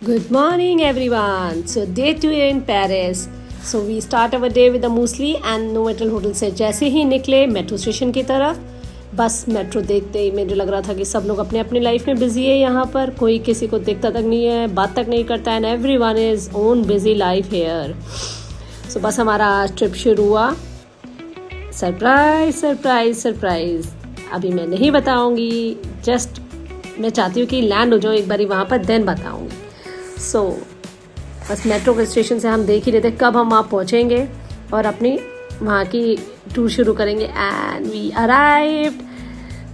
Good morning, everyone. So, day 2 in Paris. So, we start our day with a muesli and Novotel hotel से जैसे ही निकले metro station की तरफ, बस metro देखते ही मुझे लग रहा था कि सब लोग अपने अपनी लाइफ में बिजी है. यहाँ पर कोई किसी को देखता तक नहीं है, बात तक नहीं करता है. And every one is own busy life here. So बस हमारा ट्रिप शुरू हुआ. Surprise surprise surprise. अभी मैं नहीं बताऊंगी, जस्ट मैं चाहती हूँ कि लैंड हो जाऊँ एक बारी वहाँ पर, देन बताऊंगी. सो बस मेट्रो के स्टेशन से हम देख ही रहे थे कब हम वहाँ पहुँचेंगे और अपनी वहाँ की टूर शुरू करेंगे. And we arrived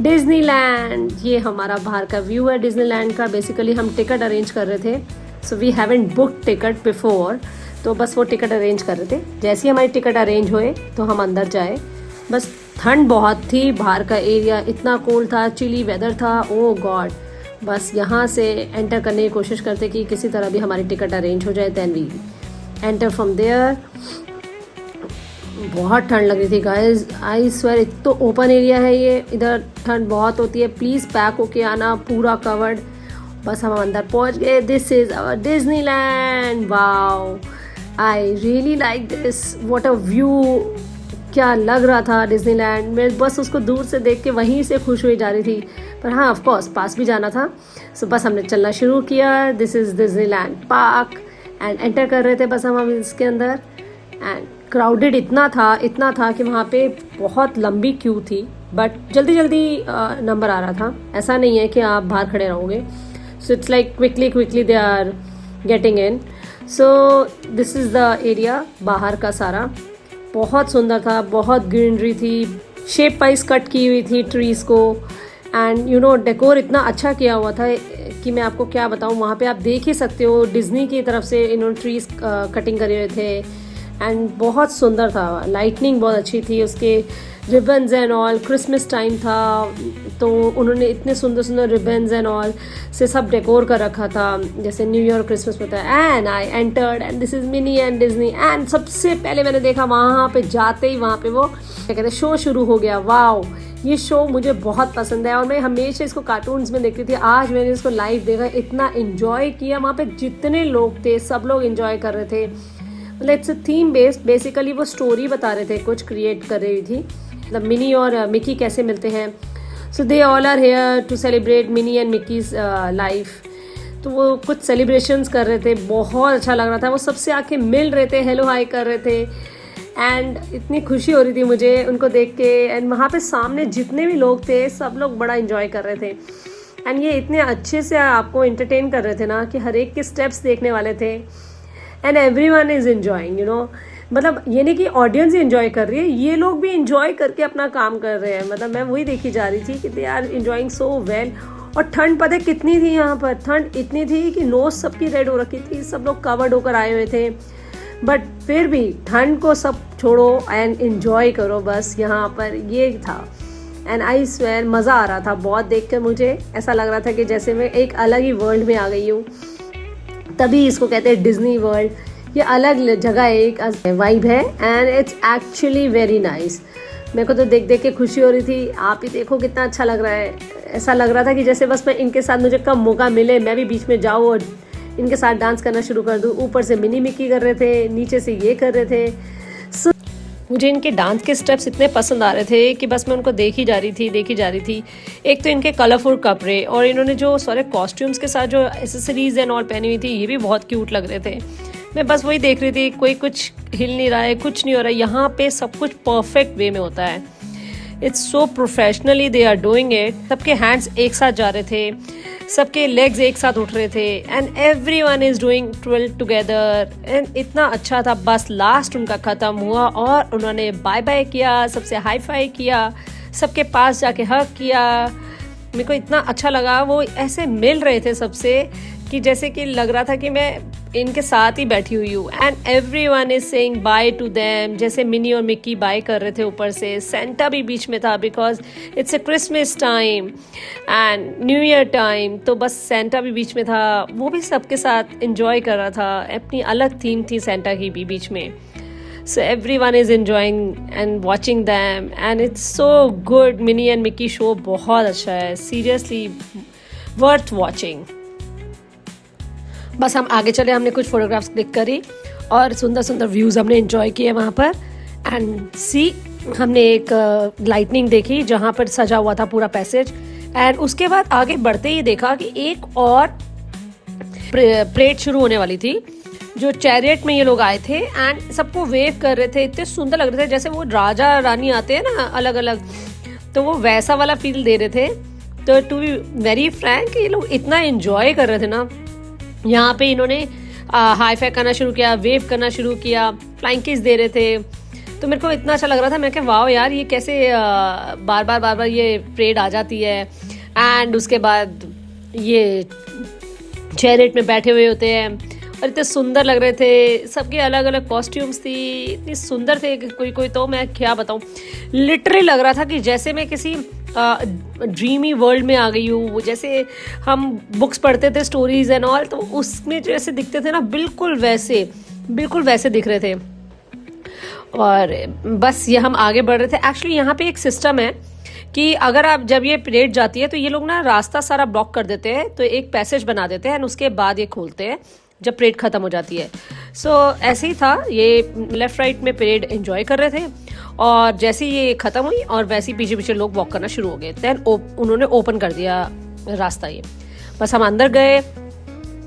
Disneyland. ये हमारा बाहर का व्यू है डिज्नीलैंड का. बेसिकली हम टिकट अरेंज कर रहे थे. So we haven't book ticket before, तो बस वो टिकट अरेंज कर रहे थे. जैसे ही हमारी टिकट अरेंज हुए तो हम अंदर जाए. बस ठंड बहुत थी, बाहर का एरिया इतना कोल्ड था, चिली वेदर था. ओ गॉड. बस यहाँ से एंटर करने की कोशिश करते कि किसी तरह भी हमारी टिकट अरेंज हो जाए. Then we enter from there. बहुत ठंड लग रही थी गाइस, आई स्वेयर. एक तो ओपन एरिया है ये, इधर ठंड बहुत होती है. प्लीज़ पैक होके आना, पूरा कवर्ड. बस हम अंदर पहुँच गए. This is our Disneyland. Wow, I really like this. What a view. क्या लग रहा था डिज्नीलैंड. मैं बस उसको दूर से देख के वहीं से खुश हुई जा रही थी. पर हाँ, ऑफ कोर्स पास भी जाना था. सो बस हमने चलना शुरू किया. This is Disneyland park. And enter कर रहे थे बस हम इसके अंदर. एंड क्राउडेड इतना था कि वहाँ पे बहुत लंबी क्यू थी. बट जल्दी जल्दी नंबर आ रहा था. ऐसा नहीं है कि आप बाहर खड़े रहोगे. So it's like quickly they are getting in. So this is the area बाहर का सारा. बहुत सुंदर था, बहुत ग्रीनरी थी, शेप वाइज कट की हुई थी ट्रीज़ को. एंड यू नो डेकोर इतना अच्छा किया हुआ था कि मैं आपको क्या बताऊँ. वहाँ पे आप देख ही सकते हो डिज्नी की तरफ से इन्होंने ट्रीज़ कटिंग करे हुए थे. एंड बहुत सुंदर था. लाइटनिंग बहुत अच्छी थी, उसके ribbons and all. Christmas time था तो उन्होंने इतने सुंदर सुंदर रिबन्स एंड ऑल से सब डेकोर कर रखा था, जैसे न्यू ईयर क्रिसमस होता है. And I entered and this is mini and Disney. And सबसे पहले मैंने देखा वहाँ पे जाते ही वहाँ पे वो क्या कहते हैं शो शुरू हो गया. वाओ, ये शो मुझे बहुत पसंद है और मैं हमेशा इसको कार्टून्स में देखती थी. आज मैंने इसको लाइव देखा, इतना इन्जॉय किया. वहाँ पे जितने लोग थे सब लोग इन्जॉय कर रहे थे. मतलब it's a theme based. Basically वो स्टोरी बता रहे थे, कुछ क्रिएट कर रही थी, मतलब मिनी और मिकी कैसे मिलते हैं. So they all are here to celebrate Mini and Mickey's life. तो वो कुछ सेलिब्रेशंस कर रहे थे, बहुत अच्छा लग रहा था. वो सबसे आके मिल रहे थे, हेलो हाई कर रहे थे. एंड इतनी खुशी हो रही थी मुझे उनको देख के. एंड वहाँ पे सामने जितने भी लोग थे सब लोग बड़ा इन्जॉय कर रहे थे. एंड ये इतने अच्छे से आपको एंटरटेन कर रहे थे ना कि हर एक के स्टेप्स देखने वाले थे. And every one is enjoying, you know. मतलब ये नहीं कि ऑडियंस ही इन्जॉय कर रही है, ये लोग भी इन्जॉय करके अपना काम कर रहे हैं. मतलब मैं वही देखी जा रही थी कि they are enjoying so well. और ठंड पता है कितनी थी यहाँ पर. ठंड इतनी थी कि नोज सबकी रेड हो रखी थी, सब लोग कवर्ड होकर आए हुए थे. बट फिर भी ठंड को सब छोड़ो एंड इन्जॉय करो. बस यहाँ पर ये था. एंड आई स्वेयर मज़ा आ रहा था बहुत देख कर. मुझे ऐसा लग रहा था कि जैसे मैं एक अलग ही वर्ल्ड में आ गई हूँ. तभी इसको कहते हैं डिज्नी वर्ल्ड. ये अलग जगह एक वाइब है and it's actually very nice. मेरे को तो देख देख के खुशी हो रही थी. आप ही देखो कितना अच्छा लग रहा है. ऐसा लग रहा था कि जैसे बस मैं इनके साथ, मुझे कब मौका मिले मैं भी बीच में जाऊँ और इनके साथ डांस करना शुरू कर दूँ. ऊपर से मिनी मिकी कर रहे थे, नीचे से ये कर रहे थे. सो मुझे इनके डांस के स्टेप्स इतने पसंद आ रहे थे कि बस मैं उनको देखी जा रही थी. एक तो इनके कलरफुल कपड़े और इन्होंने जो सारे कॉस्ट्यूम्स के साथ जो एसेसरीज एंड ऑल पहनी हुई थी, ये भी बहुत क्यूट लग रहे थे. मैं बस वही देख रही थी. कोई कुछ हिल नहीं रहा है, कुछ नहीं हो रहा है. यहाँ पे सब कुछ परफेक्ट वे में होता है. It's so professionally they are doing it. सबके हैंड्स एक साथ जा रहे थे, सबके लेग्स एक साथ उठ रहे थे. And every one is doing 12 together. And इतना अच्छा था. बस लास्ट उनका ख़त्म हुआ और उन्होंने बाय बाय किया, सबसे हाई फाई किया, सबके पास जाके हग किया. मेरे को इतना अच्छा लगा. वो ऐसे मिल रहे थे सबसे कि जैसे कि लग रहा था कि मैं इनके साथ ही बैठी हुई हूँ. And every one is saying by two them. जैसे मिनी और मिक्की बाय कर रहे थे. ऊपर से सेंटा भी बीच में था because it's a Christmas time and new year time. तो बस सेंटा भी बीच में था, वो भी सबके साथ इंजॉय कर रहा था. अपनी अलग थीम थी सेंटा की भी बीच में. So everyone is enjoying and watching them and it's so good. Minnie and Mickey show बहुत अच्छा है. Seriously worth watching. बस हम आगे चले, हमने कुछ फोटोग्राफ्स क्लिक करी और सुंदर सुंदर व्यूज़ हमने एंजॉय किए वहाँ पर। एंड सी, हमने एक लाइटनिंग देखी जहाँ पर सजा हुआ था पूरा पैसेज। एंड उसके बाद आगे बढ़ते ही देखा कि एक और परेड शुरू होने वाली थी, जो चैरियट में ये लोग आए थे एंड सबको वेव कर रहे थे। इतने सुंदर लग रहे थे, जैसे वो राजा रानी आते हैं ना अलग अलग, तो वो वैसा वाला फील दे रहे थे। तो टू बी वेरी फ्रैंक, ये लोग इतना एंजॉय कर रहे थे ना। यहाँ पे इन्होंने हाई फाई करना शुरू किया, वेव करना शुरू किया, फ्लाइंग किस दे रहे थे। तो मेरे को इतना अच्छा लग रहा था, मैं कहा वाह यार, ये कैसे बार बार ये परेड आ जाती है। एंड उसके बाद ये चैरियट में बैठे हुए होते हैं और इतने सुंदर लग रहे थे। सबके अलग अलग कॉस्ट्यूम्स थी, इतनी सुंदर थे कोई कोई, तो मैं क्या बताऊँ, लिटरली लग रहा था कि जैसे मैं किसी ड्रीमी वर्ल्ड में आ गई हूँ। जैसे हम बुक्स पढ़ते थे स्टोरीज एंड ऑल, तो उसमें जैसे दिखते थे ना, बिल्कुल वैसे दिख रहे थे। और बस ये हम आगे बढ़ रहे थे। एक्चुअली यहाँ पे एक सिस्टम है कि अगर आप जब ये परेड जाती है तो ये लोग ना रास्ता सारा ब्लॉक कर देते हैं, तो एक पैसेज बना देते हैं और उसके बाद ये खोलते हैं जब परेड खत्म हो जाती है। सो ऐसे ही था, ये लेफ्ट राइट में परेड एंजॉय कर रहे थे और जैसे ये खत्म हुई और वैसे ही पीछे पीछे लोग वॉक करना शुरू हो गए। देन उन्होंने ओपन कर दिया रास्ता। ये बस हम अंदर गए,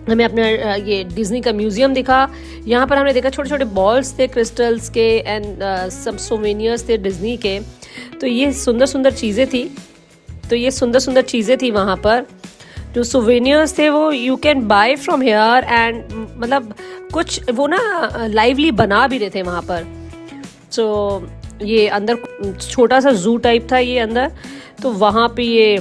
हमें अपना ये डिज्नी का म्यूजियम दिखा। यहाँ पर हमने देखा छोटे छोटे बॉल्स थे क्रिस्टल्स के एंड सब सोवेनियर्स थे डिज्नी के। तो ये सुंदर सुंदर चीज़ें थी वहाँ पर। जो सोवेनियर्स थे वो you can buy from here and मतलब कुछ वो ना लाइवली बना भी रहे थे वहाँ पर। सो ये अंदर छोटा सा जू टाइप था ये अंदर, तो वहाँ पे ये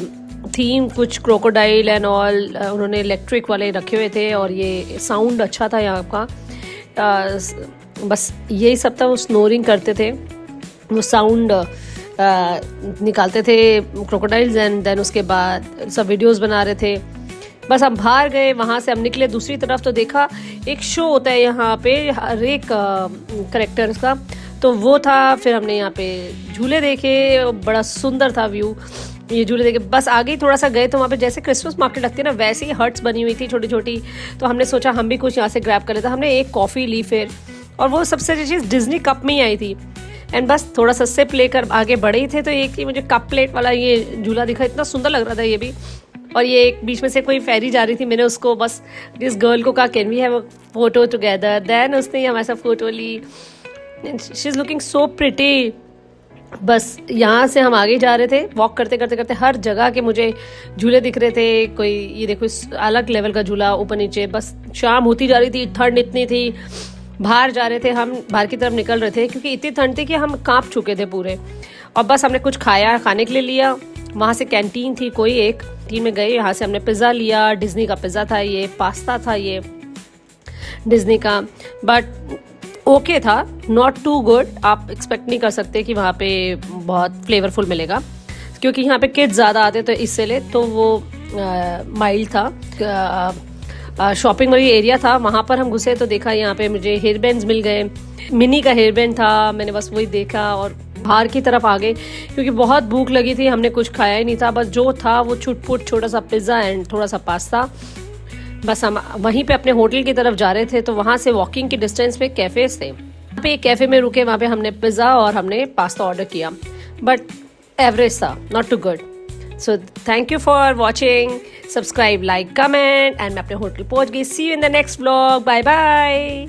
थीम कुछ क्रोकोडाइल एंड ऑल उन्होंने इलेक्ट्रिक वाले रखे हुए थे और ये साउंड अच्छा था यहाँ का। बस यही सब था, वो स्नोरिंग करते थे, वो साउंड निकालते थे क्रोकोडाइल्स एंड देन उसके बाद सब वीडियोस बना रहे थे। बस हम बाहर गए, वहाँ से हम निकले दूसरी तरफ, तो देखा एक शो होता है यहाँ पे हर एक करेक्टर्स का, तो वो था। फिर हमने यहाँ पे झूले देखे, बड़ा सुंदर था व्यू, ये झूले देखे। बस आगे ही थोड़ा सा गए तो वहाँ पे जैसे क्रिसमस मार्केट लगती है ना, वैसे ही हट्स बनी हुई थी छोटी छोटी। तो हमने सोचा हम भी कुछ यहाँ से ग्रैब कर लेते। हमने एक कॉफ़ी ली फिर, और वो सबसे अच्छी चीज़ डिज्नी कप में ही आई थी। एंड बस थोड़ा सा सिप लेकर आगे बढ़े ही थे तो एक ही मुझे कप प्लेट वाला ये झूला दिखा, इतना सुंदर लग रहा था ये भी। और ये एक बीच में से कोई फेरी जा रही थी, मैंने उसको बस जिस गर्ल को कहा can we have a photo together, then उसने हमारे साथ फोटो ली। She is looking so pretty. बस यहाँ से हम आगे जा रहे थे, वॉक करते करते करते हर जगह के मुझे झूले दिख रहे थे। कोई ये देखो अलग लेवल का झूला ऊपर नीचे। बस शाम होती जा रही थी, ठंड इतनी थी, बाहर जा रहे थे हम, बाहर की तरफ निकल रहे थे क्योंकि इतनी ठंड थी कि हम कांप चुके थे पूरे। और बस हमने कुछ खाने के लिए लिया, वहाँ से कैंटीन थी कोई एक, टीम में गए, यहाँ से हमने पिज़्ज़ा लिया। डिज्नी का पिज़्ज़ा था ये, पास्ता था ये डिज्नी का, बट ओके था, नॉट टू गुड। आप एक्सपेक्ट नहीं कर सकते कि वहाँ पे बहुत फ्लेवरफुल मिलेगा क्योंकि यहाँ पे किड्स ज़्यादा आते तो इसलिए, तो वो माइल्ड था। शॉपिंग वाली एरिया था, वहाँ पर हम घुसे तो देखा यहाँ पे मुझे हेयर बैंड्स मिल गए। मिनी का हेयर बैंड था, मैंने बस वही देखा और बाहर की तरफ आ गए क्योंकि बहुत भूख लगी थी। हमने कुछ खाया ही नहीं था, बस जो था वो छुटपुट छोटा सा पिज़्ज़ा एंड थोड़ा सा पास्ता। बस हम वहीं पे अपने होटल की तरफ जा रहे थे तो वहाँ से वॉकिंग की डिस्टेंस पे कैफ़ेज थे, वहाँ पे एक कैफ़े में रुके, वहाँ पे हमने पिज़्ज़ा और हमने पास्ता ऑर्डर किया, बट एवरेज था, not too good. So thank you for watching, subscribe, like, comment and मैं अपने होटल पहुँच गई। See you in the next vlog, bye bye.